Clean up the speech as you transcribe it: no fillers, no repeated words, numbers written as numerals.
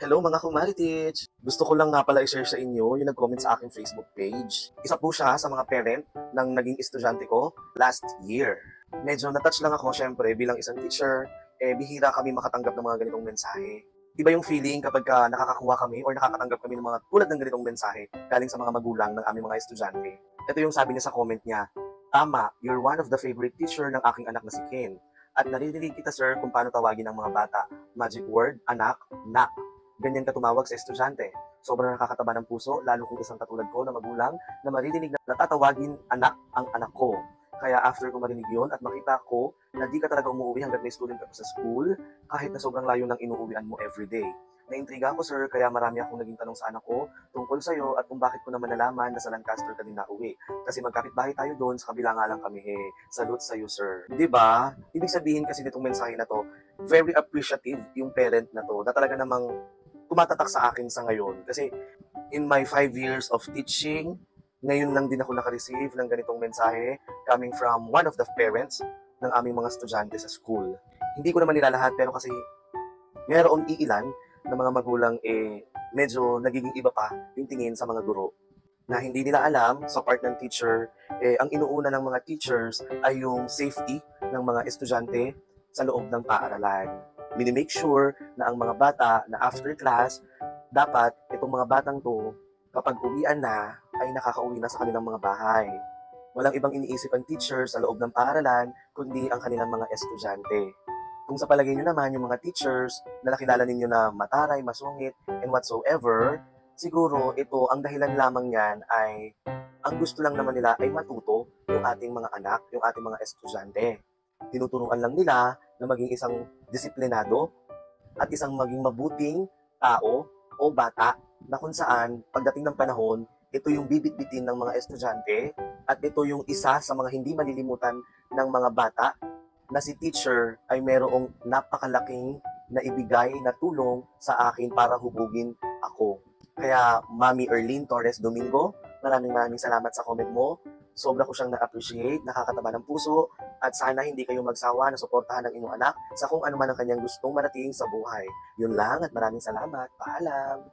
Hello mga kumaritich! Gusto ko lang nga pala i-share sa inyo yung nag-comment sa aking Facebook page. Isa po siya sa mga parent ng naging estudyante ko last year. Medyo na-touch lang ako syempre bilang isang teacher, bihira kami makatanggap ng mga ganitong mensahe. Iba yung feeling kapag nakakakuha kami or nakakatanggap kami ng mga tulad ng ganitong mensahe galing sa mga magulang ng aming mga estudyante. Ito yung sabi niya sa comment niya, "Tama, you're one of the favorite teacher ng aking anak na si Ken. At naririnig kita sir kung paano tawagin ang mga bata. Magic word, anak, nak. Ganyan ka tumawag sa estudyante. Sobrang nakakataba ng puso, lalo kung isang katulad ko na magulang na maririnig na natatawagin anak ang anak ko. Kaya after ko marinig yun at makita ko na di ka talaga umuwi hanggat may student ka pa sa school, kahit na sobrang layo ng inuuwian mo everyday. Naintriga ako sir, kaya marami akong naging tanong sa anak ko tungkol sa'yo at kung bakit ko naman nalaman na sa Lancaster ka din nauwi. Kasi magkapit-bahay tayo doon, sa kabila nga lang kami Salute sa'yo sir. Di ba? Ibig sabihin kasi nitong mensahe na to, very appreciative yung parent na to, na talaga namang tumatatak sa akin sa ngayon. Kasi in my 5 years of teaching, ngayon lang din ako naka-receive ng ganitong mensahe coming from one of the parents ng aming mga estudyante sa school. Hindi ko naman nilalahat pero kasi mayroong iilan na mga magulang medyo nagiging iba pa yung tingin sa mga guro na hindi nila alam sa part ng teacher, ang inuuna ng mga teachers ay yung safety ng mga estudyante sa loob ng paaralan. Minimake sure na ang mga bata na after class, dapat itong mga batang to, kapag uwian na, ay nakakauwi na sa kanilang mga bahay. Walang ibang iniisip ang teacher sa loob ng paaralan, kundi ang kanilang mga estudyante. Kung sa palagay nyo naman, yung mga teachers na nakilala ninyo na mataray, masungit, and whatsoever, siguro ito, ang dahilan lamang yan ay ang gusto lang naman nila ay matuto yung ating mga anak, yung ating mga estudyante. Tinuturuan lang nila na maging isang disiplinado at isang maging mabuting tao o bata na kung saan pagdating ng panahon, ito yung bibitbitin ng mga estudyante at ito yung isa sa mga hindi malilimutan ng mga bata na si teacher ay merong napakalaking naibigay na tulong sa akin para hubugin ako. Kaya Mami Erlene Torres Domingo, maraming salamat sa comment mo. Sobra ko siyang na-appreciate, nakakataba ng puso, at sana hindi kayo magsawa na suportahan ng inyong anak sa kung ano man ang kanyang gustong marating sa buhay. Yun lang at maraming salamat. Paalam!